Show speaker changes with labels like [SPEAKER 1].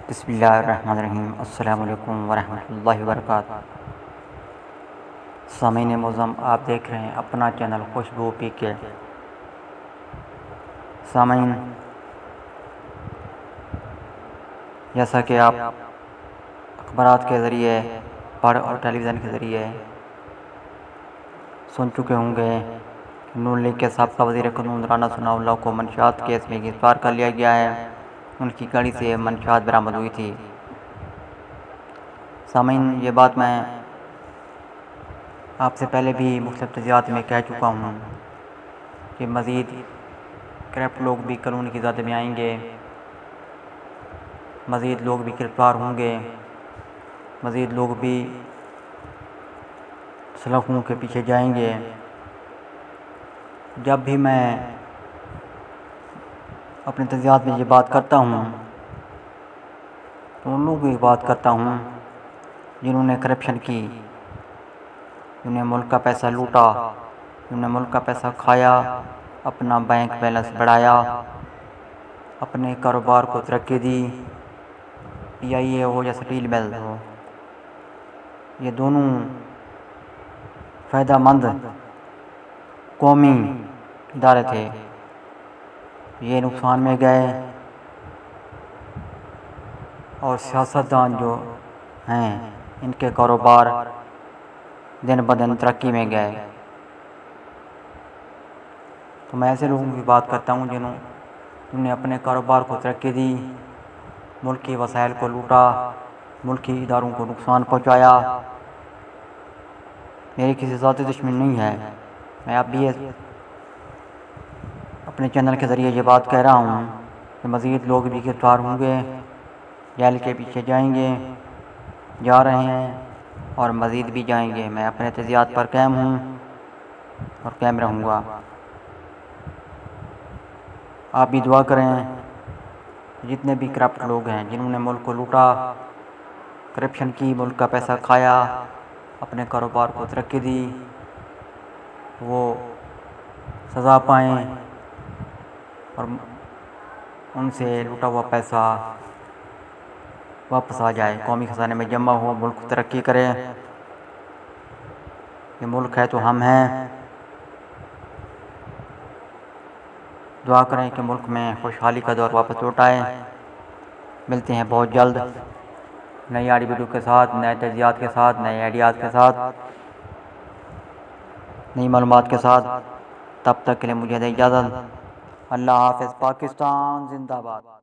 [SPEAKER 1] بسم اللہ الرحمن الرحیم۔ السلام علیکم ورحمۃ اللہ وبرکاتہ۔ سامعین معظم، آپ دیکھ رہے ہیں اپنا چینل خوشبو پی کے۔ سامعین، جیسا کہ آپ اخبارات کے ذریعے پڑھ اور ٹیلی ویژن کے ذریعے سن چکے ہوں گے کہ نون لیگ کے سابقہ وزیر قانون رانا ثناء اللہ کو منشیات کیس میں گرفتار کر لیا گیا ہے۔ ان کی گاڑی سے منشیات برآمد ہوئی تھی۔ سامعین، یہ بات میں آپ سے پہلے بھی مختلف تجزیات میں کہہ چکا ہوں کہ مزید کرپٹ لوگ بھی قانون کی ذات میں آئیں گے، مزید لوگ بھی گرفتار ہوں گے، مزید لوگ بھی سلاخوں کے پیچھے جائیں گے۔ جب بھی میں اپنے تجزیات میں یہ بات کرتا ہوں تو ان لوگوں کی بات کرتا ہوں جنہوں نے کرپشن کی، جنہوں نے ملک کا پیسہ لوٹا، جنہوں نے ملک کا پیسہ کھایا، اپنا بینک بیلنس بڑھایا، اپنے کاروبار کو ترقی دی۔ پی آئی اے ہو یا سٹیل مل ہو، یہ دونوں فائدہ مند قومی ادارے تھے، یہ نقصان میں گئے، اور سیاستدان جو ہیں ان کے کاروبار دن بدن ترقی میں گئے۔ تو میں ایسے لوگوں کی بات کرتا ہوں جنہوں نے اپنے کاروبار کو ترقی دی، ملکی وسائل کو لوٹا، ملکی اداروں کو نقصان پہنچایا۔ میری کسی ذاتی دشمن نہیں ہے، میں اب بھی اپنے چینل کے ذریعے یہ بات کہہ رہا ہوں کہ مزید لوگ بھی گرفتار ہوں گے، جیل کے پیچھے جائیں گے، جا رہے ہیں اور مزید بھی جائیں گے۔ میں اپنے تجزیات پر قائم ہوں اور قائم رہوں گا۔ آپ بھی دعا کریں، جتنے بھی کرپٹ لوگ ہیں جنہوں نے ملک کو لوٹا، کرپشن کی، ملک کا پیسہ کھایا، اپنے کاروبار کو ترقی دی، وہ سزا پائیں اور ان سے لوٹا ہوا پیسہ واپس آ جائے، قومی خزانے میں جمع ہو، ملک ترقی کرے۔ یہ ملک ہے تو ہم ہیں۔ دعا کریں کہ ملک میں خوشحالی کا دور واپس لوٹ آئے۔ ملتے ہیں بہت جلد نئی آڈیو ویڈیو کے ساتھ، نئے تجزیات کے ساتھ، نئے آئیڈیاز کے ساتھ، نئی معلومات کے ساتھ۔ تب تک کے لیے مجھے دے اجازت۔ اللہ حافظ۔ پاکستان زندہ باد۔